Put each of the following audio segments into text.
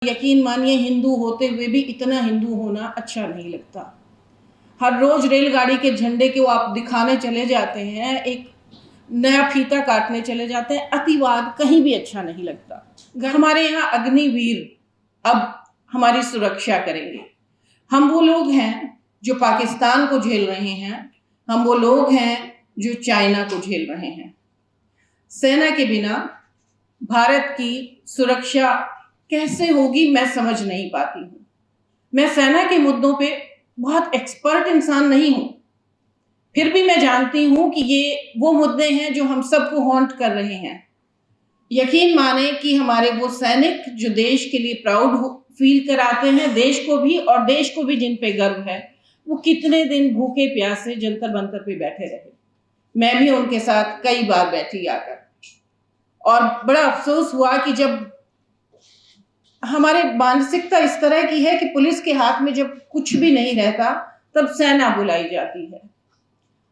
यकीन मानिए हिंदू होते हुए भी इतना हिंदू होना अच्छा नहीं लगता। हर रोज रेलगाड़ी के झंडे को आप दिखाने चले जाते हैं, एक नया फीता काटने चले जाते हैं। अतिवाद कहीं भी अच्छा नहीं लगता। हमारे यहाँ अग्निवीर अब हमारी सुरक्षा करेंगे। हम वो लोग हैं जो पाकिस्तान को झेल रहे हैं, हम वो लोग हैं जो चाइना को झेल रहे हैं। सेना के बिना भारत की सुरक्षा कैसे होगी मैं समझ नहीं पाती हूँ। मैं सेना के मुद्दों पे बहुत एक्सपर्ट इंसान नहीं हूँ, फिर भी मैं जानती हूँ कि ये वो मुद्दे हैं जो हम सबको हॉन्ट कर रहे हैं। यकीन माने कि हमारे वो सैनिक जो देश के लिए प्राउड फील कराते हैं, देश को भी और देश को भी जिन पे गर्व है, वो कितने दिन भूखे प्यासे जंतर मंतर पे बैठे रहे। मैं भी उनके साथ कई बार बैठी आकर, और बड़ा अफसोस हुआ कि जब हमारे मानसिकता इस तरह की है कि पुलिस के हाथ में जब कुछ भी नहीं रहता तब सेना बुलाई जाती है।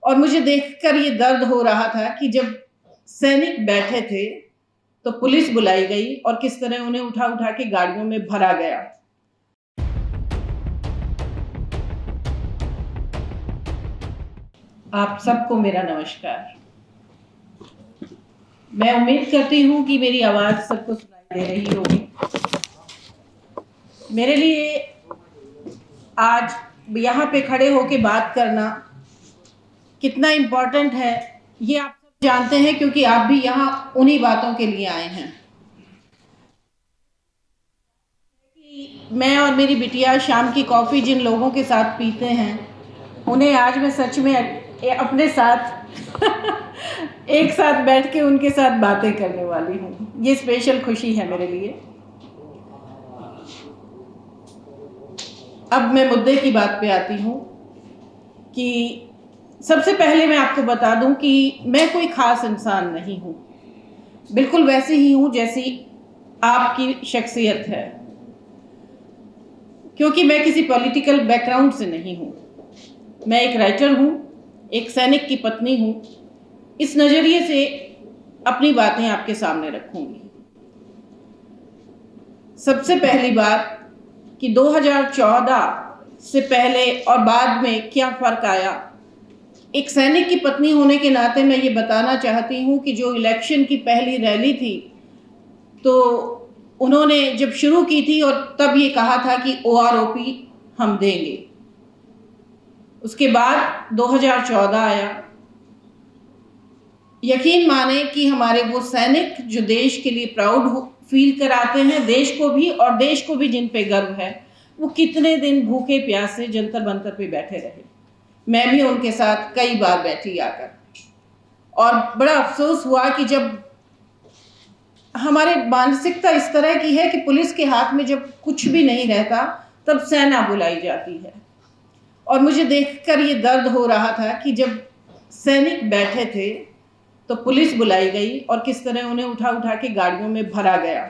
और मुझे देखकर ये दर्द हो रहा था कि जब सैनिक बैठे थे तो पुलिस बुलाई गई और किस तरह उन्हें उठा उठा के गाड़ियों में भरा गया। आप सबको मेरा नमस्कार। मैं उम्मीद करती हूँ कि मेरी आवाज सबको सुनाई दे रही होगी। मेरे लिए आज यहाँ पे खड़े होके बात करना कितना इम्पोर्टेंट है ये आप सब जानते हैं, क्योंकि आप भी यहाँ उन्हीं बातों के लिए आए हैं। मैं और मेरी बिटिया शाम की कॉफ़ी जिन लोगों के साथ पीते हैं, उन्हें आज मैं सच में अपने साथ एक साथ बैठ के उनके साथ बातें करने वाली हूँ। ये स्पेशल खुशी है मेरे लिए। अब मैं मुद्दे की बात पे आती हूँ कि सबसे पहले मैं आपको बता दूं कि मैं कोई ख़ास इंसान नहीं हूँ, बिल्कुल वैसे ही हूँ जैसी आपकी शख्सियत है, क्योंकि मैं किसी पॉलिटिकल बैकग्राउंड से नहीं हूँ। मैं एक राइटर हूँ, एक सैनिक की पत्नी हूँ। इस नज़रिए से अपनी बातें आपके सामने रखूँगी। सबसे पहली बात कि 2014 से पहले और बाद में क्या फ़र्क आया। एक सैनिक की पत्नी होने के नाते मैं ये बताना चाहती हूँ कि जो इलेक्शन की पहली रैली थी तो उन्होंने जब शुरू की थी और तब ये कहा था कि OROP हम देंगे। उसके बाद 2014 आया। यकीन माने कि हमारे वो सैनिक जो देश के लिए प्राउड फील कराते हैं, देश को भी और देश को भी जिन पे गर्व है, वो कितने दिन भूखे प्यासे जंतर मंतर पे बैठे रहे। मैं भी उनके साथ कई बार बैठी आकर, और बड़ा अफसोस हुआ कि जब हमारे मानसिकता इस तरह की है कि पुलिस के हाथ में जब कुछ भी नहीं रहता तब सेना बुलाई जाती है। और मुझे देखकर ये दर्द हो रहा था कि जब सैनिक बैठे थे तो पुलिस बुलाई गई और किस तरह उन्हें उठा उठा के गाड़ियों में भरा गया।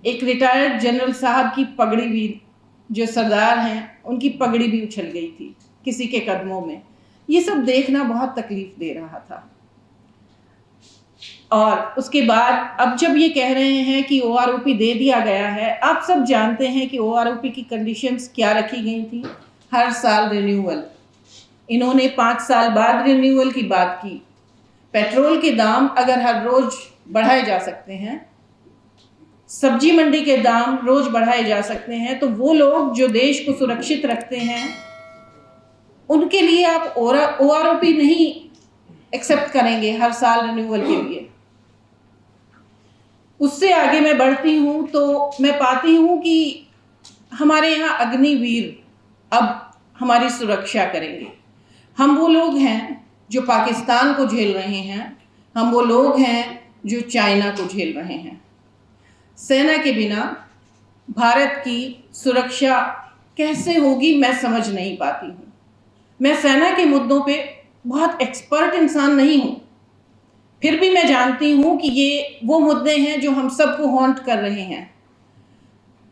एक रिटायर्ड जनरल साहब की पगड़ी भी, जो सरदार हैं, उनकी पगड़ी भी उछल गई थी किसी के कदमों में। ये सब देखना बहुत तकलीफ दे रहा था। और उसके बाद अब जब ये कह रहे हैं कि OROP दे दिया गया है, आप सब जानते हैं कि OROP की कंडीशंस क्या रखी गई थी। हर साल रिन्यूअल, इन्होंने 5 साल बाद रिन्यूअल की बात की। पेट्रोल के दाम अगर हर रोज बढ़ाए जा सकते हैं, सब्जी मंडी के दाम रोज बढ़ाए जा सकते हैं, तो वो लोग जो देश को सुरक्षित रखते हैं उनके लिए आप OROP नहीं एक्सेप्ट करेंगे हर साल रिन्यूअल के लिए। उससे आगे मैं बढ़ती हूँ तो मैं पाती हूँ कि हमारे यहाँ अग्निवीर अब हमारी सुरक्षा करेंगे। हम वो लोग हैं जो पाकिस्तान को झेल रहे हैं, हम वो लोग हैं जो चाइना को झेल रहे हैं। सेना के बिना भारत की सुरक्षा कैसे होगी मैं समझ नहीं पाती हूँ। मैं सेना के मुद्दों पे बहुत एक्सपर्ट इंसान नहीं हूँ, फिर भी मैं जानती हूँ कि ये वो मुद्दे हैं जो हम सबको हॉन्ट कर रहे हैं।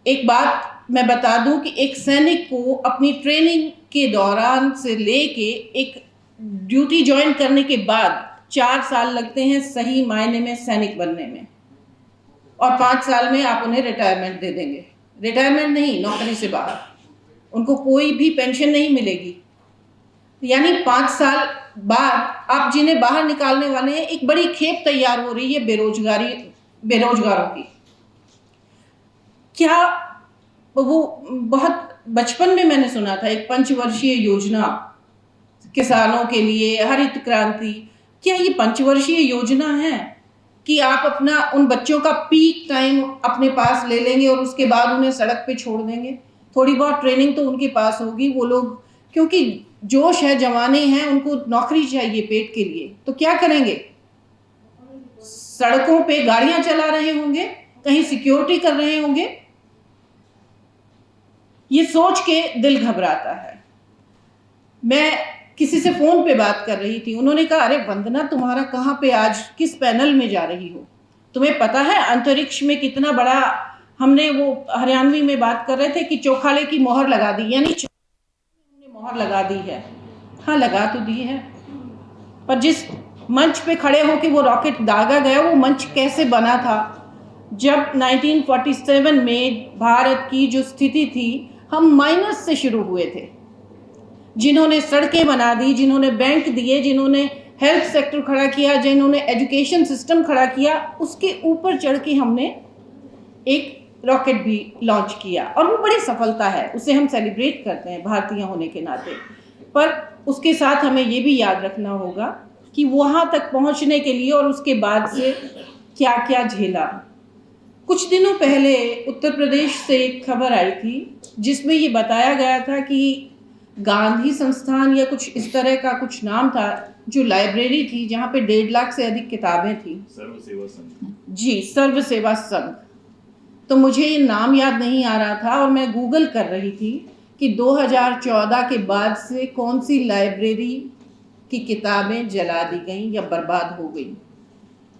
एक बात मैं बता दूं कि एक सैनिक को अपनी ट्रेनिंग के दौरान से लेके एक ड्यूटी ज्वाइन करने के बाद 4 साल लगते हैं सही मायने में सैनिक बनने में, और 5 साल में आप उन्हें रिटायरमेंट दे देंगे, रिटायरमेंट नहीं, नौकरी से बाहर, उनको कोई भी पेंशन नहीं मिलेगी। यानी 5 साल बाद आप जिन्हें बाहर निकालने वाले हैं, एक बड़ी खेप तैयार हो रही है बेरोजगारों की। क्या वो बहुत बचपन में मैंने सुना था एक पंचवर्षीय योजना किसानों के लिए, हरित क्रांति। क्या ये पंचवर्षीय योजना है कि आप अपना उन बच्चों का पीक टाइम अपने पास ले लेंगे और उसके बाद उन्हें सड़क पे छोड़ देंगे? थोड़ी बहुत ट्रेनिंग तो उनके पास होगी। वो लोग, क्योंकि जोश है, जवाने हैं, उनको नौकरी चाहिए पेट के लिए, तो क्या करेंगे? सड़कों पे गाड़ियां चला रहे होंगे, कहीं सिक्योरिटी कर रहे होंगे। ये सोच के दिल घबराता है। मैं किसी से फोन पे बात कर रही थी, उन्होंने कहा, अरे वंदना, तुम्हारा कहाँ पे आज किस पैनल में जा रही हो? तुम्हें पता है अंतरिक्ष में कितना बड़ा, हमने वो हरियाणवी में बात कर रहे थे कि चौखाले की मोहर लगा दी, यानी मोहर लगा दी है। हाँ, लगा तो दी है, पर जिस मंच पे खड़े होकर वो रॉकेट दागा गया, वो मंच कैसे बना था? जब 1947 में भारत की जो स्थिति थी, हम माइनस से शुरू हुए थे। जिन्होंने सड़कें बना दी, जिन्होंने बैंक दिए, जिन्होंने हेल्थ सेक्टर खड़ा किया, जिन्होंने एजुकेशन सिस्टम खड़ा किया, उसके ऊपर चढ़ के हमने एक रॉकेट भी लॉन्च किया और वो बड़ी सफलता है, उसे हम सेलिब्रेट करते हैं भारतीय होने के नाते। पर उसके साथ हमें ये भी याद रखना होगा कि वहाँ तक पहुँचने के लिए और उसके बाद से क्या क्या झेला। कुछ दिनों पहले उत्तर प्रदेश से एक खबर आई थी जिसमें ये बताया गया था कि गांधी संस्थान या कुछ इस तरह का कुछ नाम था, जो लाइब्रेरी थी जहाँ पे 1.5 लाख से अधिक किताबें थी। सर्व सेवा संघ। जी, सर्व सेवा संघ। तो मुझे ये नाम याद नहीं आ रहा था और मैं गूगल कर रही थी कि 2014 के बाद से कौन सी लाइब्रेरी की किताबें जला दी गई या बर्बाद हो गई।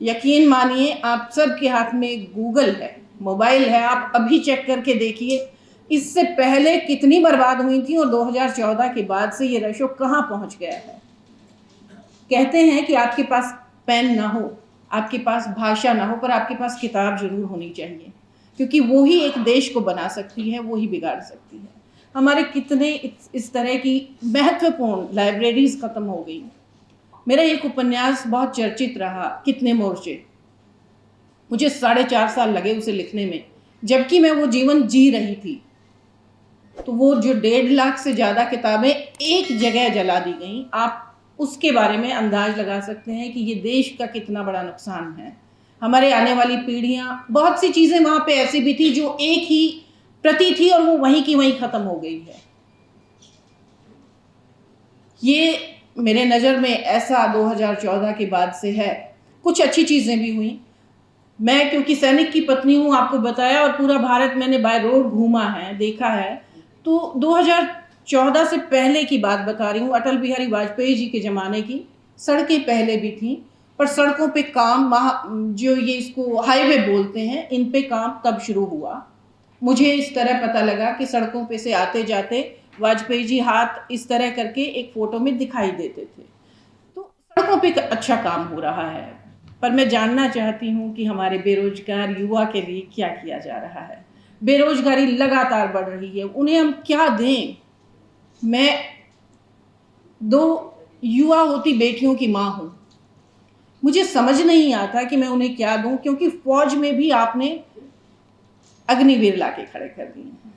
यकीन मानिए, आप सबके हाथ में गूगल है, मोबाइल है, आप अभी चेक करके देखिए इससे पहले कितनी बर्बाद हुई थी और 2014 के बाद से ये रेशो कहाँ पहुँच गया है। कहते हैं कि आपके पास पेन ना हो, आपके पास भाषा ना हो, पर आपके पास किताब जरूर होनी चाहिए, क्योंकि वो ही एक देश को बना सकती है, वो ही बिगाड़ सकती है। हमारे कितने इस तरह की महत्वपूर्ण लाइब्रेरीज खत्म हो गई। मेरा एक उपन्यास बहुत चर्चित रहा, कितने मोर्चे। मुझे 4.5 साल लगे उसे लिखने में, जबकि मैं वो जीवन जी रही थी। तो वो जो 1.5 लाख से ज़्यादा किताबें एक जगह जला दी गई, आप उसके बारे में अंदाज लगा सकते हैं कि ये देश का कितना बड़ा नुकसान है। हमारे आने वाली पीढ़ियाँ, बहुत सी चीज़ें वहाँ पे ऐसी भी थी जो एक ही प्रति थी और वो वहीं की वहीं ख़त्म हो गई है। ये मेरे नज़र में ऐसा 2014 के बाद से है। कुछ अच्छी चीज़ें भी हुई। मैं क्योंकि सैनिक की पत्नी हूँ, आपको बताया, और पूरा भारत मैंने बाय रोड घूमा है, देखा है। तो 2014 से पहले की बात बता रही हूँ, अटल बिहारी वाजपेयी जी के ज़माने की। सड़कें पहले भी थीं, पर सड़कों पे काम, जो ये इसको हाईवे बोलते हैं, इन पे काम तब शुरू हुआ। मुझे इस तरह पता लगा कि सड़कों पे से आते जाते वाजपेयी जी हाथ इस तरह करके एक फ़ोटो में दिखाई देते थे। तो सड़कों पे अच्छा काम हो रहा है। पर मैं जानना चाहती हूँ कि हमारे बेरोजगार युवा के लिए क्या किया जा रहा है। बेरोजगारी लगातार बढ़ रही है, उन्हें हम क्या दें? मैं 2 युवा होती बेटियों की माँ हूँ, मुझे समझ नहीं आता कि मैं उन्हें क्या दूं, क्योंकि फौज में भी आपने अग्निवीर लाके खड़े कर दिए हैं।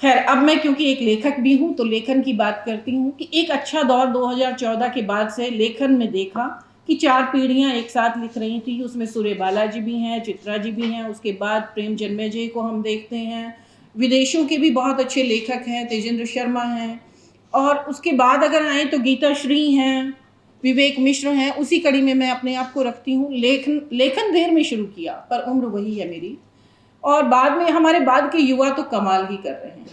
खैर, अब मैं क्योंकि एक लेखक भी हूं तो लेखन की बात करती हूं कि एक अच्छा दौर 2014 के बाद से लेखन में देखा कि 4 पीढ़ियां एक साथ लिख रही थी। उसमें सूर्य बालाजी भी हैं, चित्रा जी भी हैं, उसके बाद प्रेम जन्मेजय को हम देखते हैं। विदेशों के भी बहुत अच्छे लेखक हैं, तेजेंद्र शर्मा हैं, और उसके बाद अगर आए तो गीता श्री हैं, विवेक मिश्र हैं। उसी कड़ी में मैं अपने आप को रखती हूँ। लेखन देर में शुरू किया, पर उम्र वही है मेरी। और बाद में हमारे बाद के युवा तो कमाल ही कर रहे हैं।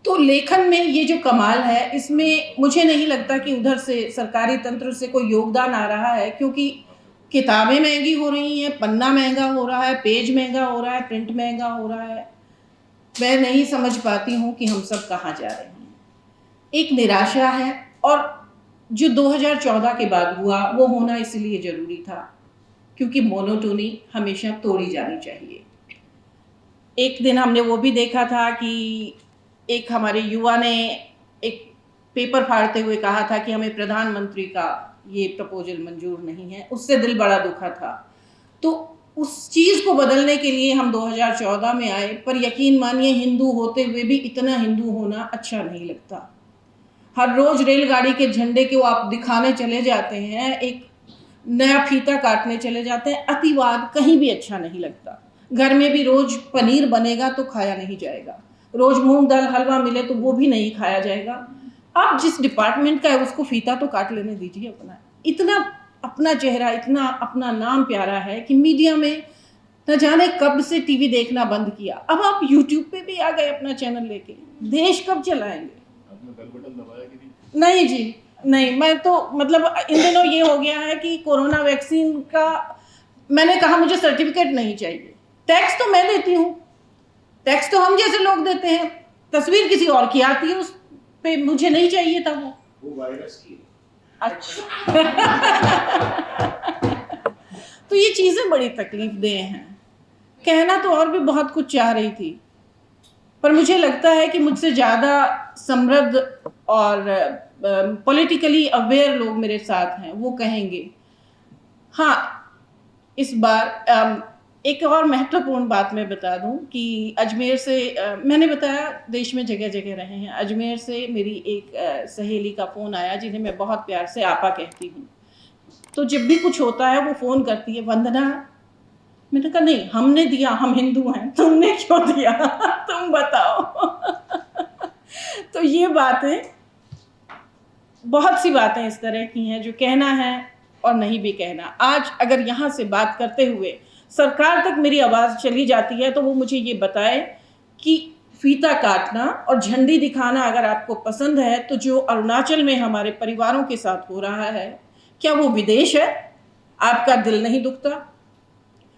तो लेखन में ये जो कमाल है, इसमें मुझे नहीं लगता कि उधर से सरकारी तंत्र से कोई योगदान आ रहा है, क्योंकि किताबें महंगी हो रही हैं, पन्ना महंगा हो रहा है, पेज महंगा हो रहा है, प्रिंट महंगा हो रहा है। मैं नहीं समझ पाती हूँ कि हम सब कहाँ जा रहे हैं। एक निराशा है, और जो 2014 के बाद हुआ वो होना इसलिए ज़रूरी था क्योंकि मोनोटोनी हमेशा तोड़ी जानी चाहिए। एक दिन हमने वो भी देखा था कि एक हमारे युवा ने एक पेपर फाड़ते हुए कहा था कि हमें प्रधानमंत्री का ये प्रपोजल मंजूर नहीं है, उससे दिल बड़ा दुखा था। तो उस चीज़ को बदलने के लिए हम 2014 में आए, पर यकीन मानिए हिंदू होते हुए भी इतना हिंदू होना अच्छा नहीं लगता। हर रोज रेलगाड़ी के झंडे को आप दिखाने चले जाते हैं, एक नया फीता काटने चले जाते हैं। अतिवाद कहीं भी अच्छा नहीं लगता। घर में भी रोज पनीर बनेगा तो खाया नहीं जाएगा, रोज मूंग दाल हलवा मिले तो वो भी नहीं खाया जाएगा। आप जिस डिपार्टमेंट का है उसको फीता तो काट लेने दीजिए अपना। इतना अपना चेहरा, इतना अपना नाम प्यारा है कि मीडिया में न जाने कब से टीवी देखना बंद किया। अब आप यूट्यूब पे भी आ गए अपना चैनल लेके। देश कब चलाएंगे? नहीं जी, नहीं। मैं तो मतलब इन दिनों ये हो गया है कि कोरोना वैक्सीन का मैंने कहा मुझे सर्टिफिकेट नहीं चाहिए। टैक्स तो मैं देती हूँ, टैक्स तो हम जैसे लोग देते हैं, तस्वीर किसी और की आती है उस पे, मुझे नहीं चाहिए था वो वायरस की। अच्छा तो ये चीज़ें बड़ी तकलीफ देह हैं। कहना तो और भी बहुत कुछ चाह रही थी, पर मुझे लगता है कि मुझसे ज़्यादा समृद्ध और पॉलिटिकली अवेयर लोग मेरे साथ हैं, वो कहेंगे। हाँ, इस बार एक और महत्वपूर्ण बात मैं बता दूं कि अजमेर से मैंने बताया देश में जगह जगह रहे हैं। अजमेर से मेरी एक सहेली का फ़ोन आया जिन्हें मैं बहुत प्यार से आपा कहती हूँ। तो जब भी कुछ होता है वो फ़ोन करती है, वंदना। मैंने कहा नहीं, हमने दिया, हम हिंदू हैं, तुमने क्यों दिया तुम बताओ तो ये बातें, बहुत सी बातें इस तरह की हैं जो कहना है और नहीं भी कहना। आज अगर यहाँ से बात करते हुए सरकार तक मेरी आवाज़ चली जाती है तो वो मुझे ये बताए कि फीता काटना और झंडी दिखाना अगर आपको पसंद है तो जो अरुणाचल में हमारे परिवारों के साथ हो रहा है, क्या वो विदेश है? आपका दिल नहीं दुखता?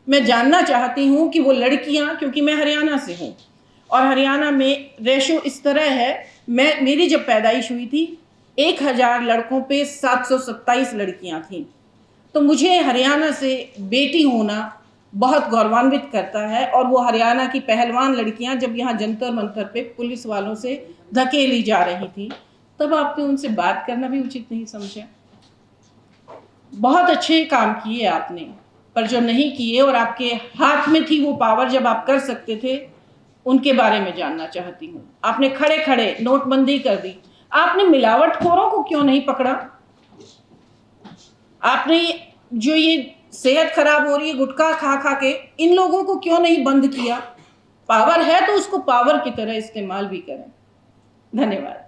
मैं जानना चाहती हूँ कि वो लड़कियाँ, क्योंकि मैं हरियाणा से हूँ और हरियाणा में रेशो इस तरह है, मेरी जब पैदाइश हुई थी 1000 लड़कों पे 727 लड़कियाँ थीं। तो मुझे हरियाणा से बेटी होना बहुत गौरवान्वित करता है। और वो हरियाणा की पहलवान लड़कियां जब यहाँ जंतर मंतर पे पुलिस वालों से धकेली जा रही थी, तब आपने उनसे बात करना भी उचित नहीं समझा। बहुत अच्छे काम किए आपने, पर जो नहीं किए और आपके हाथ में थी वो पावर जब आप कर सकते थे, उनके बारे में जानना चाहती हूँ। आपने खड़े खड़े नोटबंदी कर दी, आपने मिलावटखोरों को क्यों नहीं पकड़ा? आपने जो ये सेहत खराब हो रही है गुटखा खा खा के, इन लोगों को क्यों नहीं बंद किया? पावर है तो उसको पावर की तरह इस्तेमाल भी करें। धन्यवाद।